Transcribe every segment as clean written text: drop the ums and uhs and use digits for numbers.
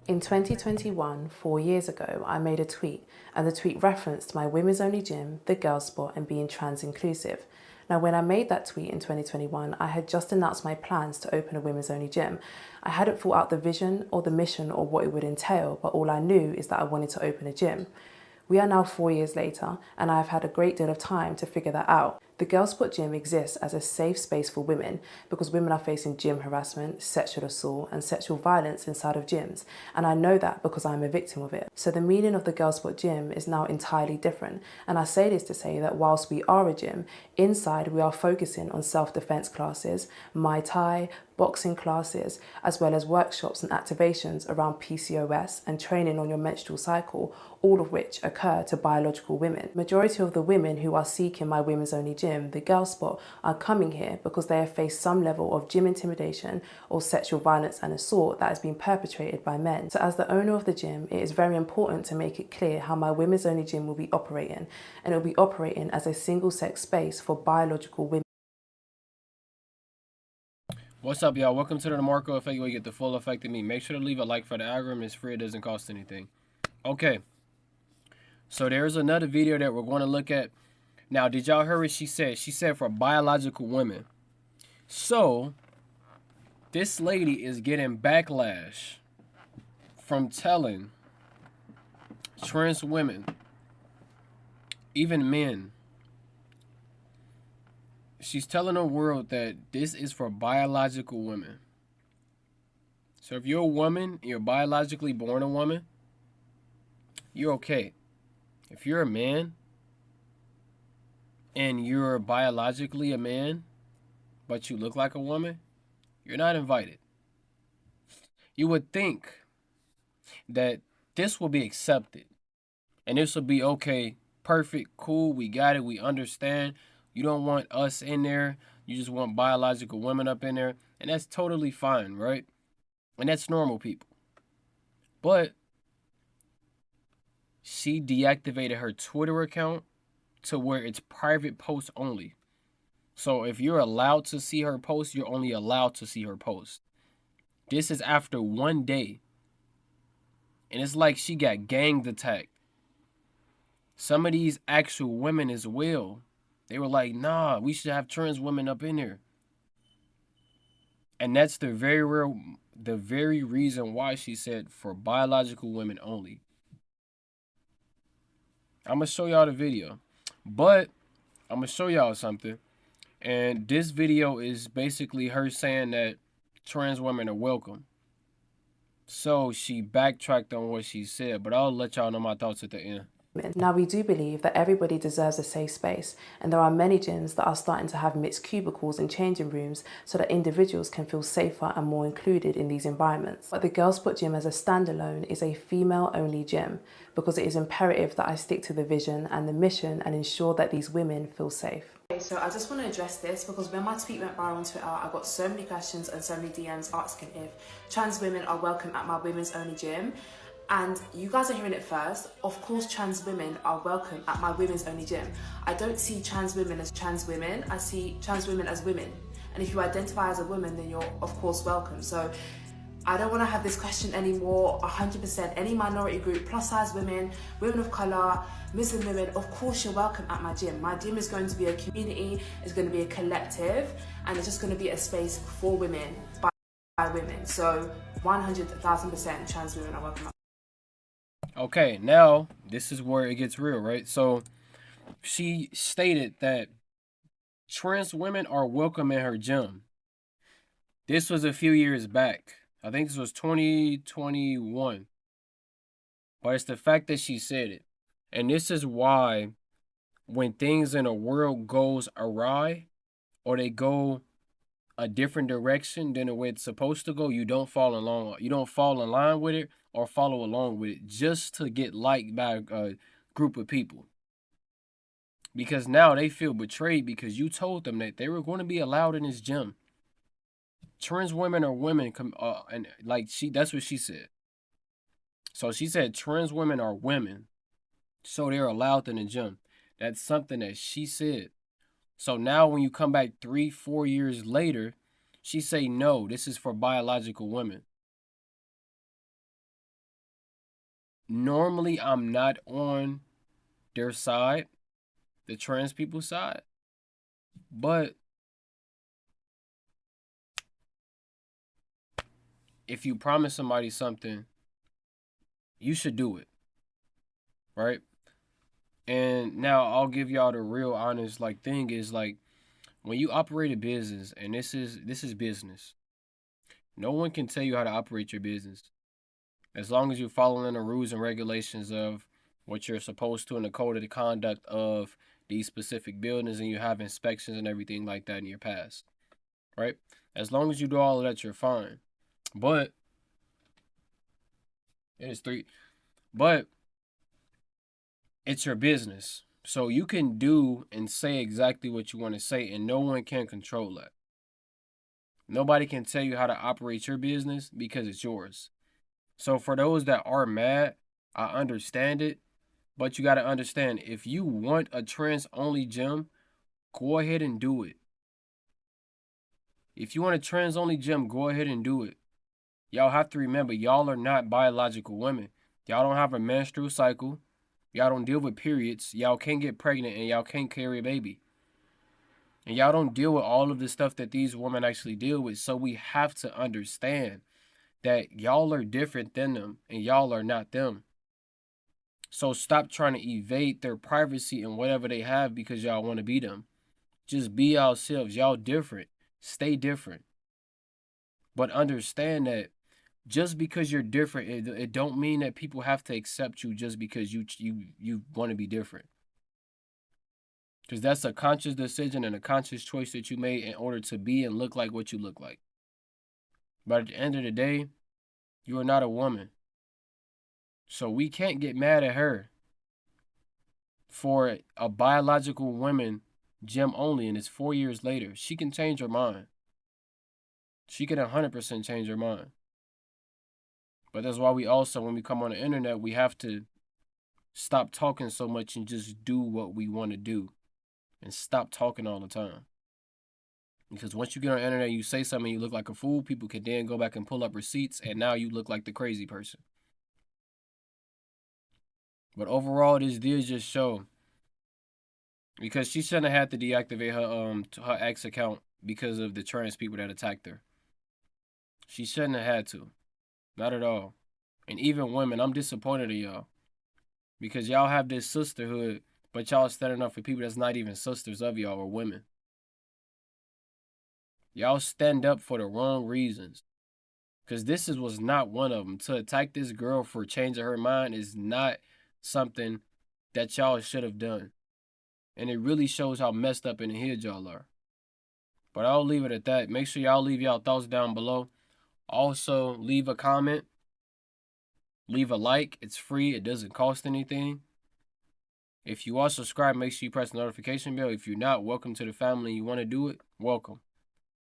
In 2021, 4 years ago, I made a tweet, and the tweet referenced my women's only gym, the Girl Spot, and being trans inclusive. Now, when I made that tweet in 2021, I had just announced my plans to open a women's only gym. I hadn't thought out the vision or the mission or what it would entail, but all I knew is that I wanted to open a gym. We are now 4 years later, and I have had a great deal of time to figure that out. The Girl Spot Gym exists as a safe space for women because women are facing gym harassment, sexual assault, and sexual violence inside of gyms. And I know that because I'm a victim of it. So the meaning of the Girl Spot Gym is now entirely different. And I say this to say that whilst we are a gym, inside we are focusing on self-defense classes, Muay Thai, boxing classes, as well as workshops and activations around PCOS and training on your menstrual cycle, all of which occur to biological women. Majority of the women who are seeking my women's only gym, the Girl Spot, are coming here because they have faced some level of gym intimidation or sexual violence and assault that has been perpetrated by men. So as the owner of the gym, it is very important to make it clear how my women's only gym will be operating, and it will be operating as a single sex space for biological women. What's up, y'all? Welcome to the DeMarkco Effect, where you get the full effect of me. Make sure to leave a like for the algorithm. It's free. It doesn't cost anything. Okay. So there's another video that we're going to look at. Now, did y'all hear what she said? She said for biological women. So, this lady is getting backlash from telling trans women, even men. She's telling the world that this is for biological women. So if you're a woman, you're biologically born a woman, you're okay. If you're a man and you're biologically a man, but you look like a woman, you're not invited. You would think that this will be accepted and this will be okay, perfect, cool, we got it, we understand. You don't want us in there. You just want biological women up in there. And that's totally fine, right? And that's normal, people. But she deactivated her Twitter account to where it's private posts only. So if you're allowed to see her post, you're only allowed to see her post. This is after 1 day. And it's like she got gang attacked. Some of these actual women as well, they were like, nah, we should have trans women up in there. And that's the very reason why she said for biological women only. I'm going to show y'all the video. But I'm going to show y'all something. And this video is basically her saying that trans women are welcome. So she backtracked on what she said. But I'll let y'all know my thoughts at the end. Now, we do believe that everybody deserves a safe space, and there are many gyms that are starting to have mixed cubicles and changing rooms so that individuals can feel safer and more included in these environments. But the Girl Spot Gym as a standalone is a female-only gym because it is imperative that I stick to the vision and the mission and ensure that these women feel safe. Okay, so I just want to address this because when my tweet went viral on Twitter, I got so many questions and so many DMs asking if trans women are welcome at my women's only gym. And you guys are hearing it first. Of course, trans women are welcome at my women's only gym. I don't see trans women as trans women. I see trans women as women. And if you identify as a woman, then you're of course welcome. So I don't want to have this question anymore. 100%, any minority group, plus size women, women of color, Muslim women, of course you're welcome at my gym. My gym is going to be a community, it's going to be a collective, and it's just going to be a space for women, by women. So 100,000% trans women are welcome at. Okay, now this is where it gets real, right? So she stated that trans women are welcome in her gym. This was a few years back. I think this was 2021. But it's the fact that she said it. And this is why when things in the world goes awry or they go a different direction than the way it's supposed to go, you don't fall in line with it or follow along with it just to get liked by a group of people. Because now they feel betrayed because you told them that they were going to be allowed in this gym. Trans women are women, and like that's what she said. So she said trans women are women, so they're allowed in the gym. That's something that she said. So now when you come back 3-4 years later, she say, no, this is for biological women. normally I'm not on their side, the trans people side, but if you promise somebody something, you should do it, right? And now I'll give y'all the real honest like thing is like when you operate a business, and this is business. No one can tell you how to operate your business. As long as you're following the rules and regulations of what you're supposed to in the code of the conduct of these specific buildings and you have inspections and everything like that in your past, right? As long as you do all of that, you're fine. But it is three. But it's your business. So you can do and say exactly what you want to say, and no one can control that. Nobody can tell you how to operate your business because it's yours. So for those that are mad, I understand it, but you got to understand if you want a trans only gym, go ahead and do it. If you want a trans only gym, go ahead and do it. Y'all have to remember, y'all are not biological women. Y'all don't have a menstrual cycle. Y'all don't deal with periods. Y'all can't get pregnant and y'all can't carry a baby. And y'all don't deal with all of the stuff that these women actually deal with. So we have to understand that y'all are different than them and y'all are not them. So stop trying to evade their privacy and whatever they have because y'all want to be them. Just be yourselves. Y'all different. Stay different. But understand that just because you're different, it don't mean that people have to accept you just because you want to be different. Because that's a conscious decision and a conscious choice that you made in order to be and look like what you look like. But at the end of the day, you are not a woman. So we can't get mad at her for a biological woman gym only, and it's 4 years later. She can change her mind. She can 100% change her mind. But that's why we also, when we come on the internet, we have to stop talking so much and just do what we want to do and stop talking all the time. Because once you get on the internet, you say something, you look like a fool, people can then go back and pull up receipts, and now you look like the crazy person. But overall, this did just show, because she shouldn't have had to deactivate her ex account because of the trans people that attacked her. She shouldn't have had to. Not at all. And even women, I'm disappointed in y'all. Because y'all have this sisterhood, but y'all standing up for people that's not even sisters of y'all or women. Y'all stand up for the wrong reasons. Because was not one of them. To attack this girl for changing her mind is not something that y'all should have done. And it really shows how messed up in the head y'all are. But I'll leave it at that. Make sure y'all leave y'all thoughts down below. Also, leave a comment. Leave a like. It's free. It doesn't cost anything. If you are subscribed, make sure you press the notification bell. If you're not, welcome to the family. You want to do it, welcome.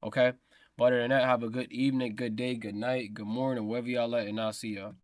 Okay? But other than that, have a good evening, good day, good night, good morning, wherever y'all at, and I'll see y'all.